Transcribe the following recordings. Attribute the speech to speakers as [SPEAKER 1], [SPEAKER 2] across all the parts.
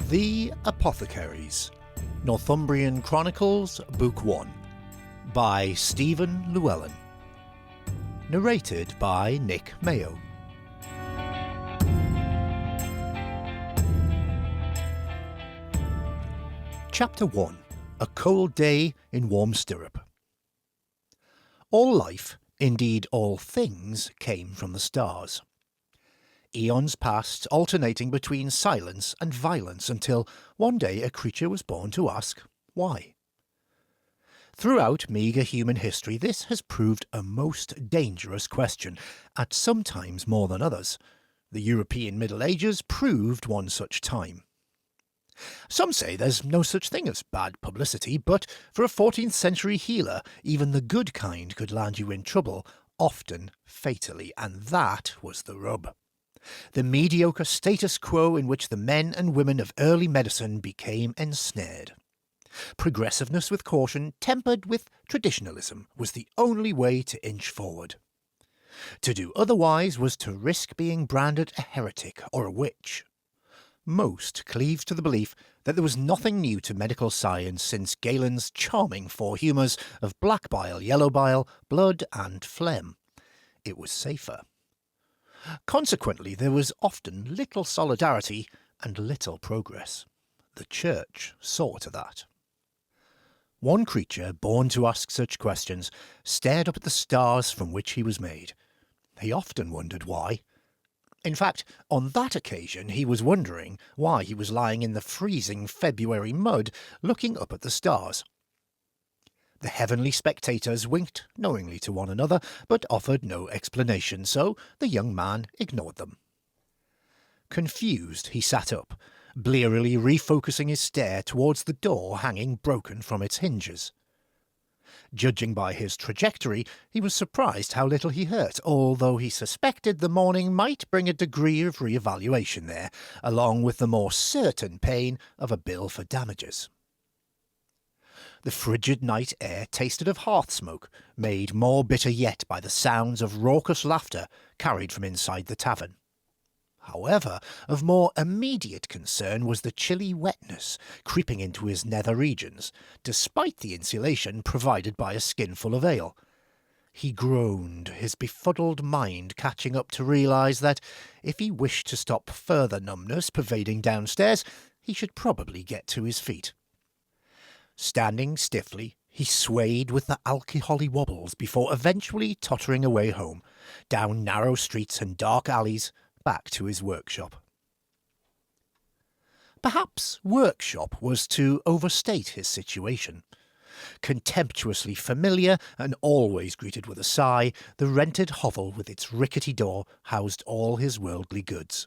[SPEAKER 1] The Apothecaries, Northumbrian Chronicles, Book 1, by Stephen Llewelyn. Narrated by Nick Mao. Chapter 1. A Cold Day in Warm Stirrup. All life, indeed all things, came from the stars. Eons passed, alternating between silence and violence, until one day a creature was born to ask why. Throughout meagre human history, this has proved a most dangerous question, at some times more than others. The European Middle Ages proved one such time. Some say there's no such thing as bad publicity, but for a 14th century healer, even the good kind could land you in trouble, often fatally, and that was the rub. The mediocre status quo in which the men and women of early medicine became ensnared. Progressiveness with caution, tempered with traditionalism, was the only way to inch forward. To do otherwise was to risk being branded a heretic or a witch. Most cleaved to the belief that there was nothing new to medical science since Galen's charming four humours of black bile, yellow bile, blood and phlegm. It was safer. Consequently, there was often little solidarity and little progress. The Church saw to that. One creature, born to ask such questions, stared up at the stars from which he was made. He often wondered why. In fact, on that occasion he was wondering why he was lying in the freezing February mud, looking up at the stars. The heavenly spectators winked knowingly to one another, but offered no explanation, so the young man ignored them. Confused, he sat up, blearily refocusing his stare towards the door hanging broken from its hinges. Judging by his trajectory, he was surprised how little he hurt, although he suspected the morning might bring a degree of re-evaluation there, along with the more certain pain of a bill for damages. The frigid night air tasted of hearth smoke, made more bitter yet by the sounds of raucous laughter carried from inside the tavern. However, of more immediate concern was the chilly wetness creeping into his nether regions, despite the insulation provided by a skinful of ale. He groaned, his befuddled mind catching up to realise that, if he wished to stop further numbness pervading downstairs, he should probably get to his feet. Standing stiffly, he swayed with the alcohol-y wobbles before eventually tottering away home, down narrow streets and dark alleys, back to his workshop. Perhaps workshop was to overstate his situation. Contemptuously familiar and always greeted with a sigh, the rented hovel with its rickety door housed all his worldly goods.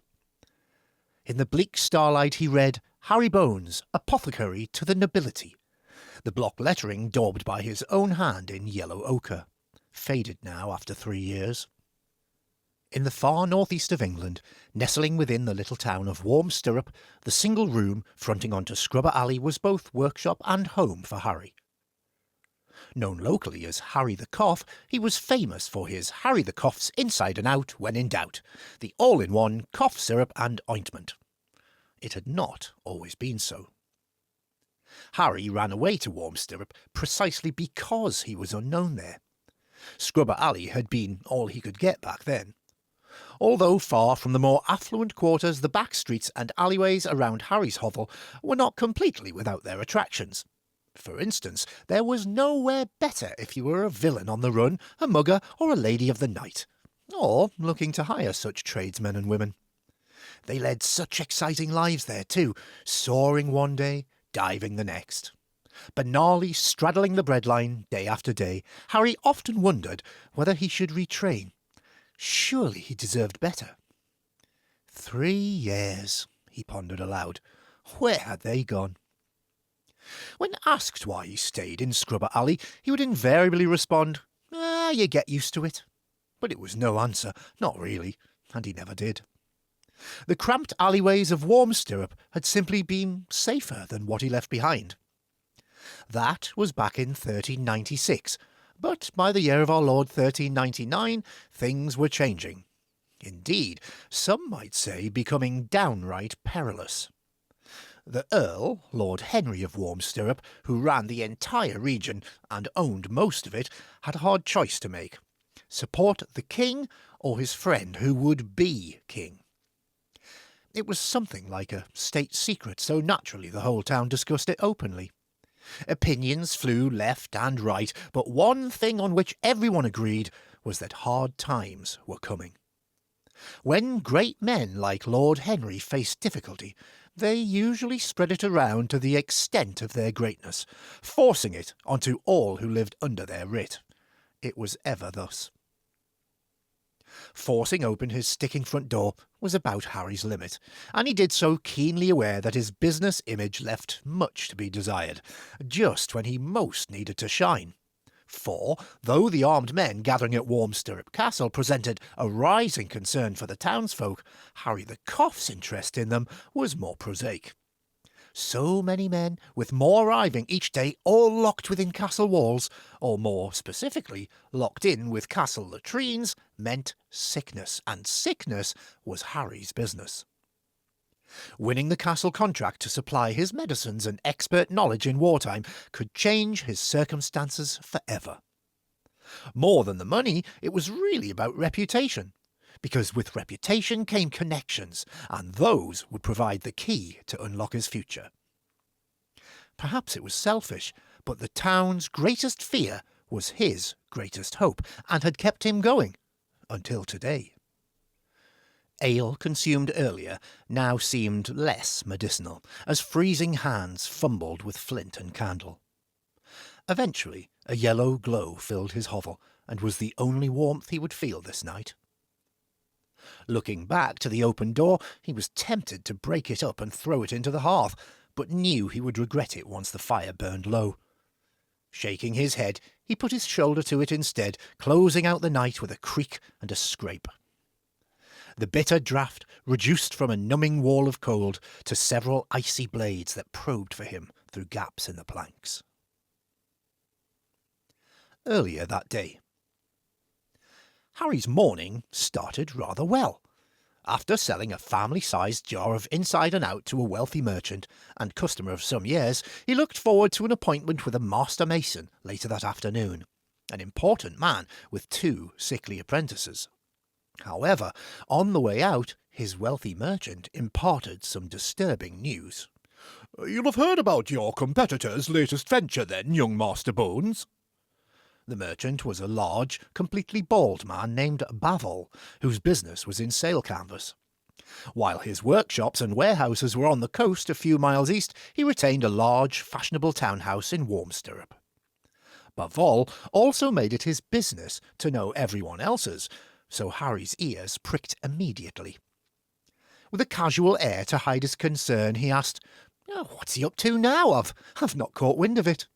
[SPEAKER 1] In the bleak starlight he read, "Harry Bones, apothecary to the nobility," the block lettering daubed by his own hand in yellow ochre, faded now after 3 years. In the far northeast of England, nestling within the little town of Warm Stirrup, the single room fronting onto Scrubber Alley was both workshop and home for Harry. Known locally as Harry the Cough, he was famous for his Harry the Cough's inside and out when in doubt, the all-in-one cough syrup and ointment. It had not always been so. Harry ran away to Warm Stirrup precisely because he was unknown there. Scrubber Alley had been all he could get back then. Although far from the more affluent quarters, the back streets and alleyways around Harry's hovel were not completely without their attractions. For instance, there was nowhere better if you were a villain on the run, a mugger, or a lady of the night, or looking to hire such tradesmen and women. They led such exciting lives there too, soaring one day, diving the next. Banally straddling the breadline day after day, Harry often wondered whether he should retrain. Surely he deserved better. 3 years, he pondered aloud. Where had they gone? When asked why he stayed in Scrubber Alley, he would invariably respond, you get used to it. But it was no answer, not really, and he never did. The cramped alleyways of Warm Stirrup had simply been safer than what he left behind. That was back in 1396, but by the year of our Lord 1399, things were changing. Indeed, some might say becoming downright perilous. The Earl, Lord Henry of Warmstirrup, who ran the entire region and owned most of it, had a hard choice to make: support the king or his friend who would be king. It was something like a state secret, so naturally the whole town discussed it openly. Opinions flew left and right, but one thing on which everyone agreed was that hard times were coming. When great men like Lord Henry faced difficulty, they usually spread it around to the extent of their greatness, forcing it onto all who lived under their writ. It was ever thus. Forcing open his sticking front door was about Harry's limit, and he did so keenly aware that his business image left much to be desired, just when he most needed to shine. For, though the armed men gathering at Warmstirrup Castle presented a rising concern for the townsfolk, Harry the Cough's interest in them was more prosaic. So many men, with more arriving each day, all locked within castle walls, or more specifically, locked in with castle latrines, meant sickness, and sickness was Harry's business. Winning the castle contract to supply his medicines and expert knowledge in wartime could change his circumstances forever. More than the money, it was really about reputation, because with reputation came connections, and those would provide the key to unlock his future. Perhaps it was selfish, but the town's greatest fear was his greatest hope, and had kept him going, until today. Ale consumed earlier now seemed less medicinal, as freezing hands fumbled with flint and candle. Eventually, a yellow glow filled his hovel, and was the only warmth he would feel this night. Looking back to the open door, he was tempted to break it up and throw it into the hearth, but knew he would regret it once the fire burned low. Shaking his head, he put his shoulder to it instead, closing out the night with a creak and a scrape. The bitter draught reduced from a numbing wall of cold to several icy blades that probed for him through gaps in the planks. Earlier that day, Harry's morning started rather well. After selling a family-sized jar of inside and out to a wealthy merchant and customer of some years, he looked forward to an appointment with a master mason later that afternoon, an important man with 2 sickly apprentices. However, on the way out, his wealthy merchant imparted some disturbing news. "You'll have heard about your competitor's latest venture then, young Master Bones?" The merchant was a large, completely bald man named Bavol, whose business was in sail canvas. While his workshops and warehouses were on the coast a few miles east, he retained a large, fashionable townhouse in Warmstirrup. Bavol also made it his business to know everyone else's, so Harry's ears pricked immediately. With a casual air to hide his concern, he asked, "What's he up to now? I've not caught wind of it."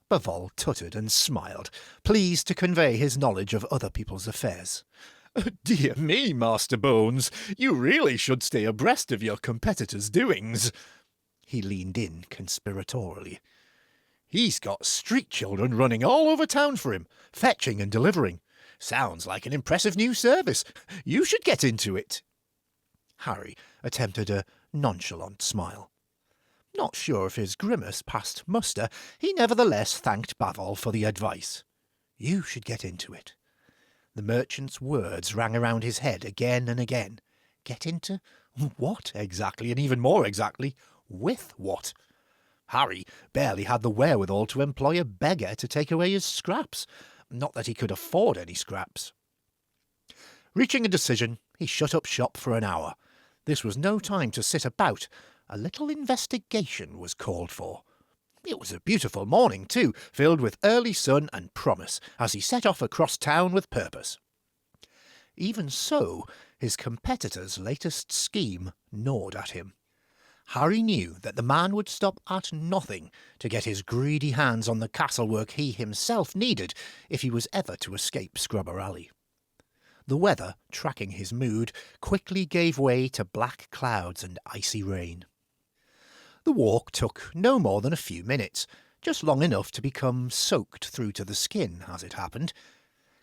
[SPEAKER 1] Bavol tutted and smiled, pleased to convey his knowledge of other people's affairs. "Dear me, Master Bones, you really should stay abreast of your competitor's doings." He leaned in conspiratorially. "He's got street children running all over town for him, fetching and delivering. Sounds like an impressive new service. You should get into it." Harry attempted a nonchalant smile. Not sure if his grimace passed muster, he nevertheless thanked Bavol for the advice. You should get into it. The merchant's words rang around his head again and again. Get into what exactly, and even more exactly, with what? Harry barely had the wherewithal to employ a beggar to take away his scraps, not that he could afford any scraps. Reaching a decision, he shut up shop for an hour. This was no time to sit about. A little investigation was called for. It was a beautiful morning, too, filled with early sun and promise, as he set off across town with purpose. Even so, his competitor's latest scheme gnawed at him. Harry knew that the man would stop at nothing to get his greedy hands on the castle work he himself needed if he was ever to escape Scrubber Alley. The weather, tracking his mood, quickly gave way to black clouds and icy rain. The walk took no more than a few minutes, just long enough to become soaked through to the skin, as it happened.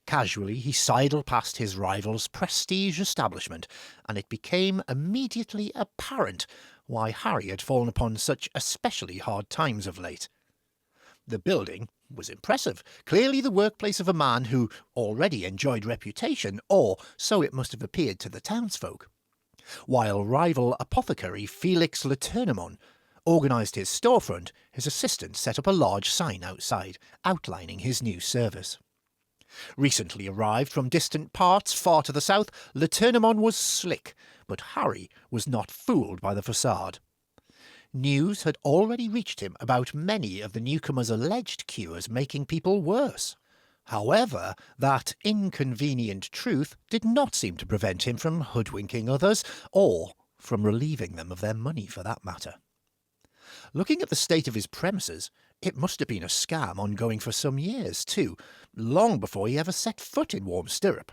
[SPEAKER 1] Casually, he sidled past his rival's prestige establishment, and it became immediately apparent why Harry had fallen upon such especially hard times of late. The building was impressive, clearly the workplace of a man who already enjoyed reputation, or so it must have appeared to the townsfolk. While rival apothecary Felix Lernamon organised his storefront, his assistant set up a large sign outside, outlining his new service. Recently arrived from distant parts far to the south, Lernamon was slick, but Harry was not fooled by the facade. News had already reached him about many of the newcomers' alleged cures making people worse. However, that inconvenient truth did not seem to prevent him from hoodwinking others, or from relieving them of their money for that matter. Looking at the state of his premises, it must have been a scam ongoing for some years, too, long before he ever set foot in Warm Stirrup.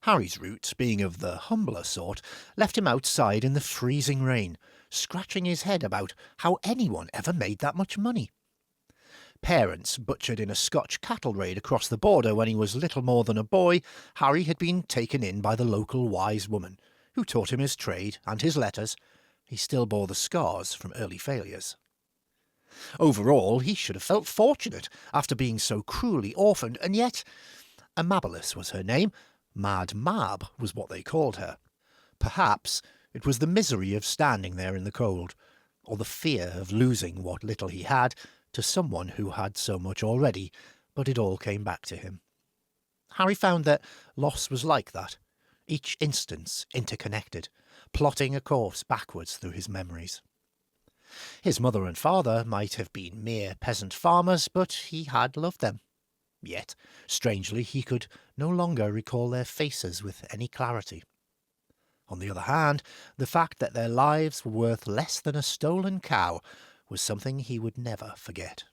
[SPEAKER 1] Harry's roots, being of the humbler sort, left him outside in the freezing rain, scratching his head about how anyone ever made that much money. Parents butchered in a Scotch cattle raid across the border when he was little more than a boy, Harry had been taken in by the local wise woman, who taught him his trade and his letters. He still bore the scars from early failures. Overall, he should have felt fortunate after being so cruelly orphaned, and yet Amabilis was her name. Mad Mab was what they called her. Perhaps it was the misery of standing there in the cold, or the fear of losing what little he had to someone who had so much already, but it all came back to him. Harry found that loss was like that, each instance interconnected, plotting a course backwards through his memories. His mother and father might have been mere peasant farmers, but he had loved them. Yet, strangely, he could no longer recall their faces with any clarity. On the other hand, the fact that their lives were worth less than a stolen cow was something he would never forget.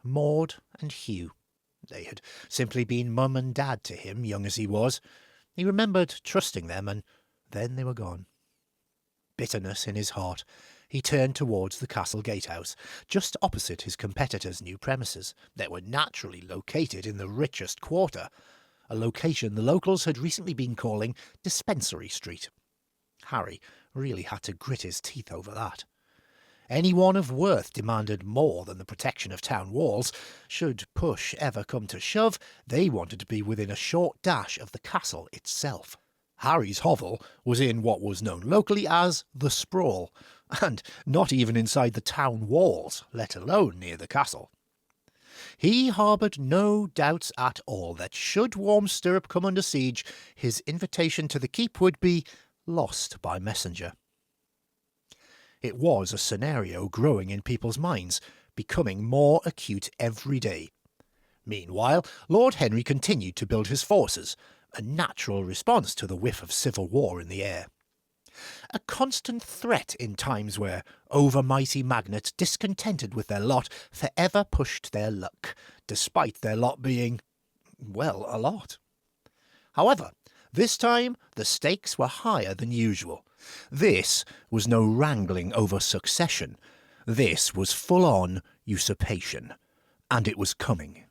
[SPEAKER 1] Maud and Hugh. They had simply been mum and dad to him, young as he was. He remembered trusting them, and then they were gone. Bitterness in his heart, he turned towards the castle gatehouse, just opposite his competitor's new premises, that were naturally located in the richest quarter, a location the locals had recently been calling Dispensary Street. Harry really had to grit his teeth over that. Anyone of worth demanded more than the protection of town walls. Should push ever come to shove, they wanted to be within a short dash of the castle itself. Harry's hovel was in what was known locally as the Sprawl, and not even inside the town walls, let alone near the castle. He harboured no doubts at all that should Warm Stirrup come under siege, his invitation to the keep would be lost by messenger. It was a scenario growing in people's minds, becoming more acute every day. Meanwhile, Lord Henry continued to build his forces, a natural response to the whiff of civil war in the air. A constant threat in times where overmighty magnates, discontented with their lot, forever pushed their luck, despite their lot being, well, a lot. However, this time the stakes were higher than usual. This was no wrangling over succession. This was full-on usurpation, and it was coming.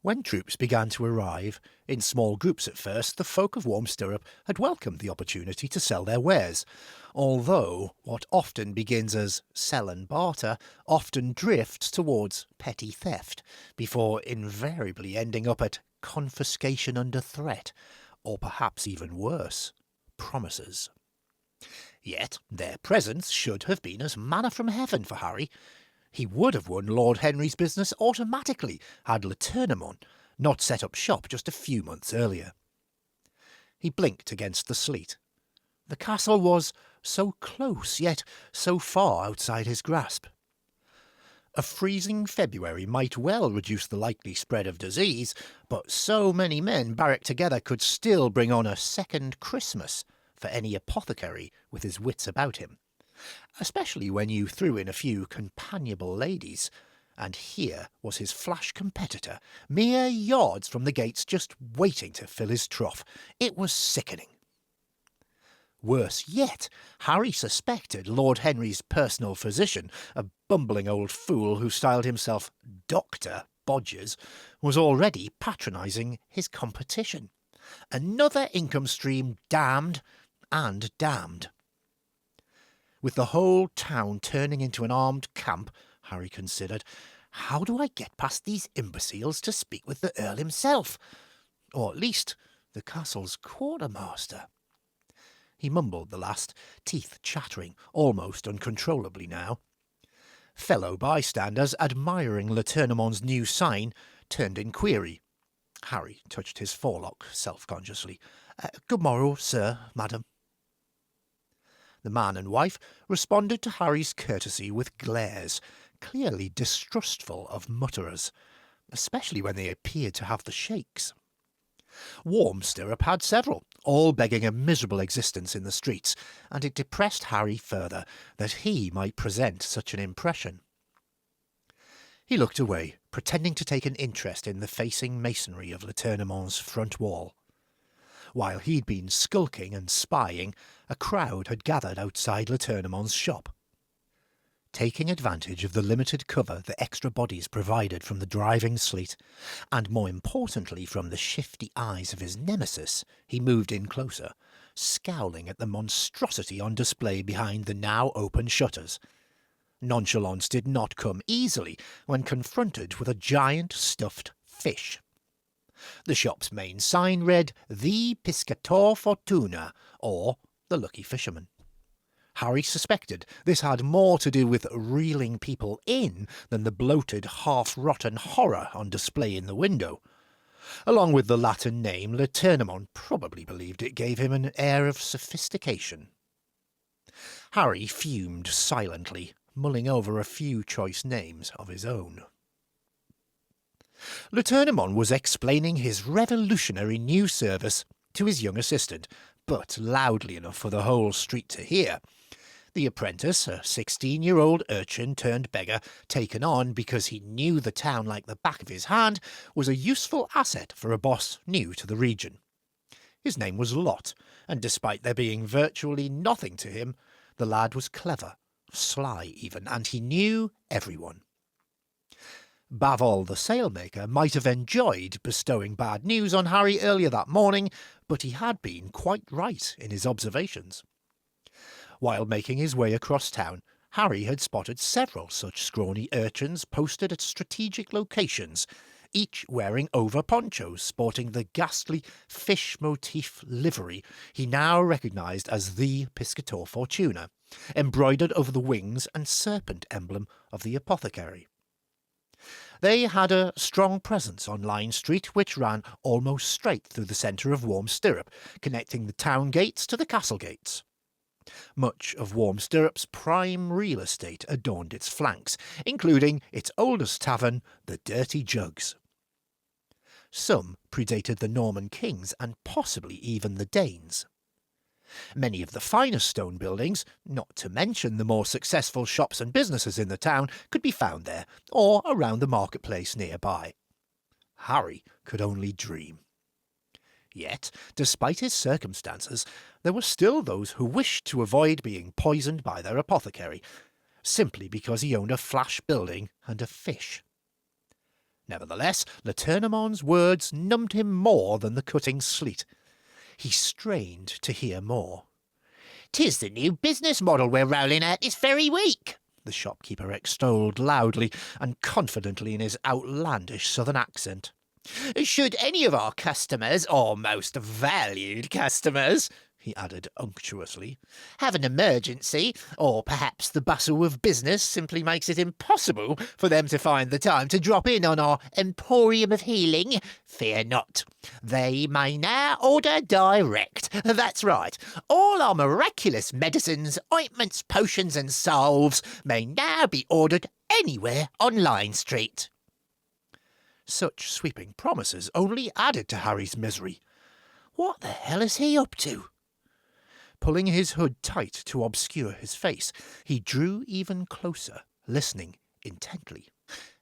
[SPEAKER 1] When troops began to arrive, in small groups at first, the folk of Warm Stirrup had welcomed the opportunity to sell their wares, although what often begins as sell and barter often drifts towards petty theft, before invariably ending up at confiscation under threat, or perhaps even worse, promises. Yet their presence should have been as manna from heaven for Harry. He would have won Lord Henry's business automatically had Lernamon not set up shop just a few months earlier. He blinked against the sleet. The castle was so close, yet so far outside his grasp. A freezing February might well reduce the likely spread of disease, but so many men barracked together could still bring on a second Christmas for any apothecary with his wits about him, especially when you threw in a few companionable ladies, and here was his flash competitor, mere yards from the gates, just waiting to fill his trough. It was sickening. Worse yet, Harry suspected Lord Henry's personal physician, a bumbling old fool who styled himself Dr. bodgers, was already patronising his competition. Another income stream damned and damned. With the whole town turning into an armed camp, Harry considered, how do I get past these imbeciles to speak with the Earl himself? Or at least the castle's quartermaster. He mumbled the last, teeth chattering almost uncontrollably now. Fellow bystanders, admiring Lernamond's new sign, turned in query. Harry touched his forelock self-consciously. Good morrow, sir, madam. The man and wife responded to Harry's courtesy with glares, clearly distrustful of mutterers, especially when they appeared to have the shakes. Warm Stirrup had several, all begging a miserable existence in the streets, and it depressed Harry further that he might present such an impression. He looked away, pretending to take an interest in the facing masonry of Lernamond's front wall. While he'd been skulking and spying, a crowd had gathered outside Lernamond's shop. Taking advantage of the limited cover the extra bodies provided from the driving sleet, and more importantly from the shifty eyes of his nemesis, he moved in closer, scowling at the monstrosity on display behind the now open shutters. Nonchalance did not come easily when confronted with a giant stuffed fish. The shop's main sign read, The Piscator Fortuna, or The Lucky Fisherman. Harry suspected this had more to do with reeling people in than the bloated, half-rotten horror on display in the window. Along with the Latin name, Lernamon probably believed it gave him an air of sophistication. Harry fumed silently, mulling over a few choice names of his own. Lernamon was explaining his revolutionary new service to his young assistant, but loudly enough for the whole street to hear. The apprentice, a 16-year-old urchin turned beggar, taken on because he knew the town like the back of his hand, was a useful asset for a boss new to the region. His name was Lot, and despite there being virtually nothing to him, the lad was clever, sly even, and he knew everyone. Bavol the sailmaker might have enjoyed bestowing bad news on Harry earlier that morning, but he had been quite right in his observations. While making his way across town, Harry had spotted several such scrawny urchins posted at strategic locations, each wearing over-ponchos sporting the ghastly fish motif livery he now recognised as the Piscator Fortuna, embroidered over the wings and serpent emblem of the Apothecary. They had a strong presence on Line Street, which ran almost straight through the centre of Warm Stirrup, connecting the town gates to the castle gates. Much of Warm Stirrup's prime real estate adorned its flanks, including its oldest tavern, the Dirty Jugs. Some predated the Norman kings and possibly even the Danes. Many of the finest stone buildings, not to mention the more successful shops and businesses in the town, could be found there, or around the marketplace nearby. Harry could only dream. Yet, despite his circumstances, there were still those who wished to avoid being poisoned by their apothecary, simply because he owned a flash building and a fish. Nevertheless, Lernamond's words numbed him more than the cutting sleet. He strained to hear more. "'Tis the new business model we're rolling out this very week," the shopkeeper extolled loudly and confidently in his outlandish southern accent. "Should any of our customers, or most valued customers," he added unctuously, "have an emergency, or perhaps the bustle of business simply makes it impossible for them to find the time to drop in on our Emporium of Healing, fear not. They may now order direct. That's right. All our miraculous medicines, ointments, potions and salves may now be ordered anywhere on Line Street." Such sweeping promises only added to Harry's misery. What the hell is he up to? Pulling his hood tight to obscure his face, he drew even closer, listening intently.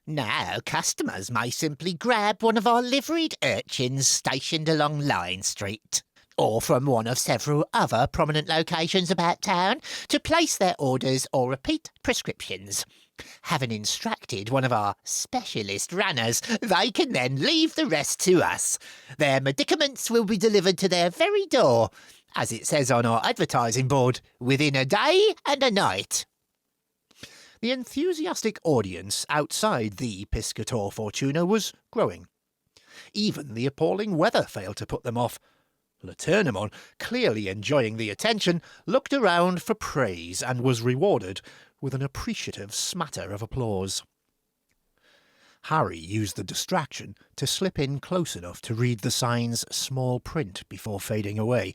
[SPEAKER 1] "Now, customers may simply grab one of our liveried urchins stationed along Line Street, or from one of several other prominent locations about town, to place their orders or repeat prescriptions.
[SPEAKER 2] Having instructed one of our specialist runners, they can then leave the rest to us. Their medicaments will be delivered to their very door, as it says on our advertising board, within a day and a night.
[SPEAKER 1] The enthusiastic audience outside the Piscator Fortuna was growing. Even the appalling weather failed to put them off. Lernamon, clearly enjoying the attention, looked around for praise and was rewarded with an appreciative smatter of applause. Harry used the distraction to slip in close enough to read the sign's small print before fading away.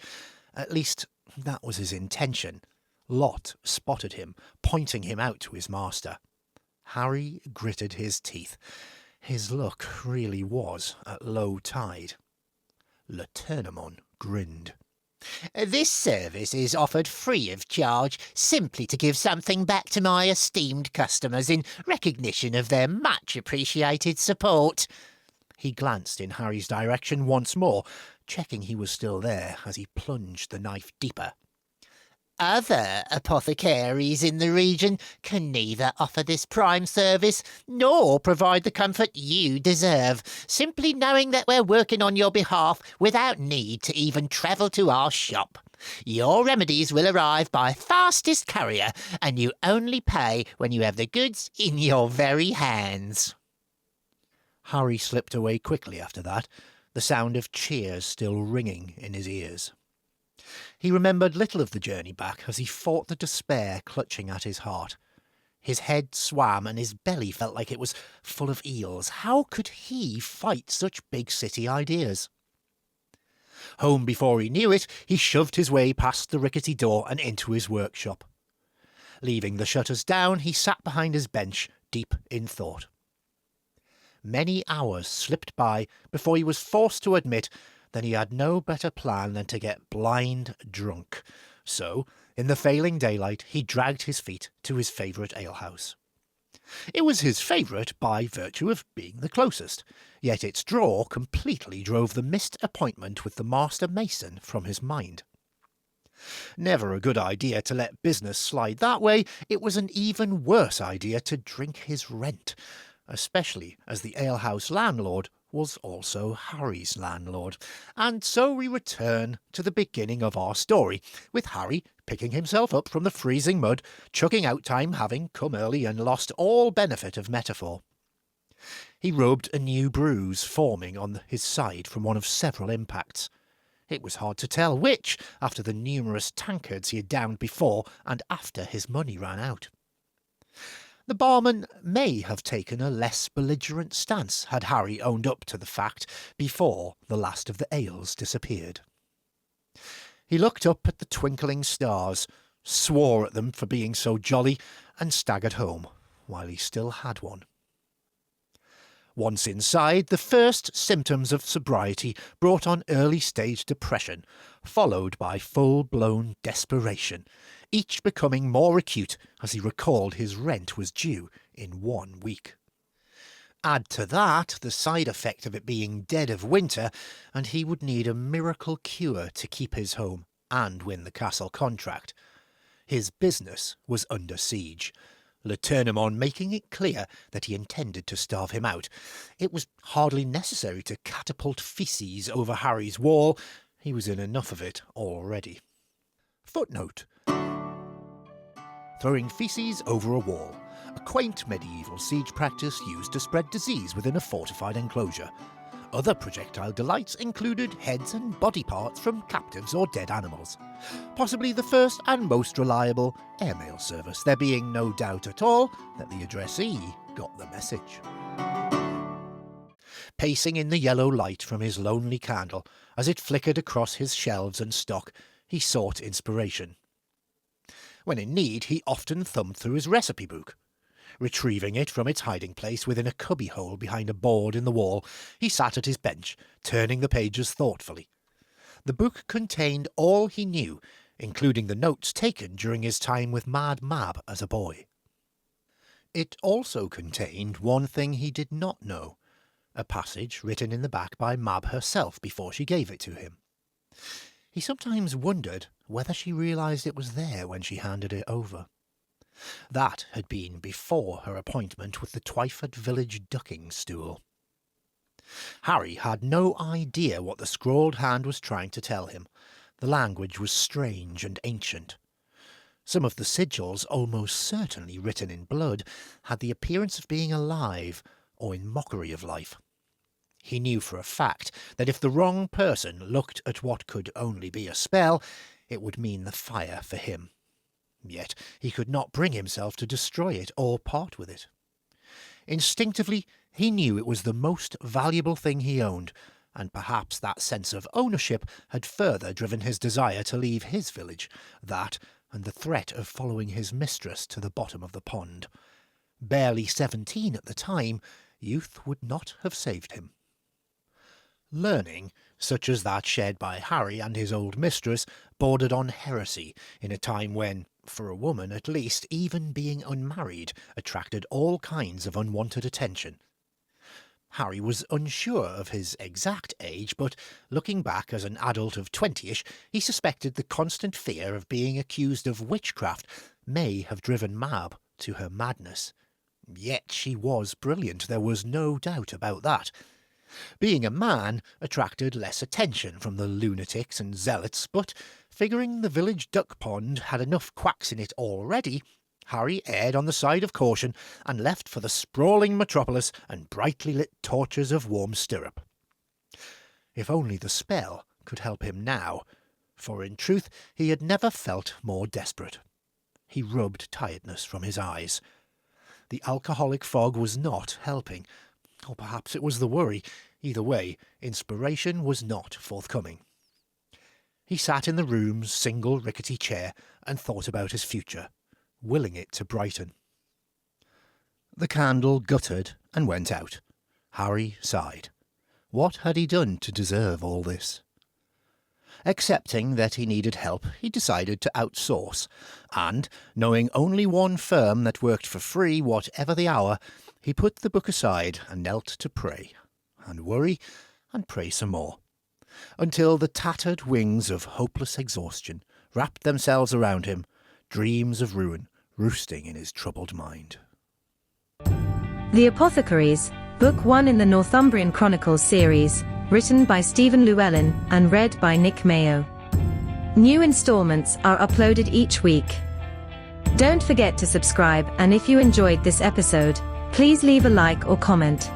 [SPEAKER 1] At least, that was his intention. Lot spotted him, pointing him out to his master. Harry gritted his teeth. His luck really was at low tide. Lernamon grinned.
[SPEAKER 2] This service is offered free of charge, simply to give something back to my esteemed customers in recognition of their much appreciated support.
[SPEAKER 1] He glanced in Harry's direction once more, checking he was still there as he plunged the knife deeper.
[SPEAKER 2] Other apothecaries in the region can neither offer this prime service nor provide the comfort you deserve, simply knowing that we're working on your behalf without need to even travel to our shop. Your remedies will arrive by fastest courier, and you only pay when you have the goods in your very hands.
[SPEAKER 1] Harry slipped away quickly after that, the sound of cheers still ringing in his ears. He remembered little of the journey back as he fought the despair clutching at his heart. His head swam and his belly felt like it was full of eels. How could he fight such big city ideas? Home before he knew it, he shoved his way past the rickety door and into his workshop. Leaving the shutters down, he sat behind his bench, deep in thought. Many hours slipped by before he was forced to admit that he had no better plan than to get blind drunk. So, in the failing daylight, he dragged his feet to his favourite alehouse. It was his favourite by virtue of being the closest, yet its draw completely drove the missed appointment with the master mason from his mind. Never a good idea to let business slide that way. It was an even worse idea to drink his rent, especially as the alehouse landlord was also Harry's landlord. And so we return to the beginning of our story, with Harry picking himself up from the freezing mud, chucking out time having come early and lost all benefit of metaphor. He rubbed a new bruise forming on his side from one of several impacts. It was hard to tell which, after the numerous tankards he had downed before and after his money ran out. The barman may have taken a less belligerent stance had Harry owned up to the fact before the last of the ales disappeared. He looked up at the twinkling stars, swore at them for being so jolly, and staggered home while he still had one. Once inside, the first symptoms of sobriety brought on early-stage depression, followed by full-blown desperation, each becoming more acute as he recalled his rent was due in 1 week. Add to that the side effect of it being dead of winter, and he would need a miracle cure to keep his home and win the castle contract. His business was under siege, Lernamon making it clear that he intended to starve him out. It was hardly necessary to catapult feces over Harry's wall. He was in enough of it already. Footnote: throwing feces over a wall, a quaint medieval siege practice used to spread disease within a fortified enclosure. Other projectile delights included heads and body parts from captives or dead animals. Possibly the first and most reliable airmail service, there being no doubt at all that the addressee got the message. Pacing in the yellow light from his lonely candle, as it flickered across his shelves and stock, he sought inspiration. When in need, he often thumbed through his recipe book. Retrieving it from its hiding place within a cubbyhole behind a board in the wall, he sat at his bench, turning the pages thoughtfully. The book contained all he knew, including the notes taken during his time with Mad Mab as a boy. It also contained one thing he did not know, a passage written in the back by Mab herself before she gave it to him. He sometimes wondered whether she realised it was there when she handed it over. That had been before her appointment with the Twyford village ducking stool. Harry had no idea what the scrawled hand was trying to tell him. The language was strange and ancient. Some of the sigils, almost certainly written in blood, had the appearance of being alive or in mockery of life. He knew for a fact that if the wrong person looked at what could only be a spell, it would mean the fire for him. Yet he could not bring himself to destroy it or part with it. Instinctively, he knew it was the most valuable thing he owned, and perhaps that sense of ownership had further driven his desire to leave his village, that and the threat of following his mistress to the bottom of the pond. Barely 17 at the time, youth would not have saved him. Learning, such as that shared by Harry and his old mistress, bordered on heresy in a time when, for a woman at least, even being unmarried attracted all kinds of unwanted attention. Harry was unsure of his exact age, but looking back as an adult of 20ish, he suspected the constant fear of being accused of witchcraft may have driven Mab to her madness. Yet she was brilliant, there was no doubt about that. Being a man attracted less attention from the lunatics and zealots, but figuring the village duck pond had enough quacks in it already, Harry erred on the side of caution and left for the sprawling metropolis and brightly lit torches of warm stirrup. If only the spell could help him now, for in truth he had never felt more desperate. He rubbed tiredness from his eyes. The alcoholic fog was not helping, or perhaps it was the worry. Either way, inspiration was not forthcoming. He sat in the room's single rickety chair and thought about his future, willing it to brighten. The candle guttered and went out. Harry sighed. What had he done to deserve all this? Accepting that he needed help, he decided to outsource, and, knowing only one firm that worked for free whatever the hour, he put the book aside and knelt to pray, and worry, and pray some more, until the tattered wings of hopeless exhaustion wrapped themselves around him, dreams of ruin roosting in his troubled mind.
[SPEAKER 3] The Apothecaries, Book 1 in the Northumbrian Chronicles series, written by Stephen Llewelyn and read by Nick Mao. New installments are uploaded each week. Don't forget to subscribe, and if you enjoyed this episode, please leave a like or comment.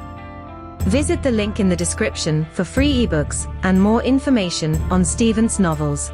[SPEAKER 3] Visit the link in the description for free ebooks and more information on Stephen's novels.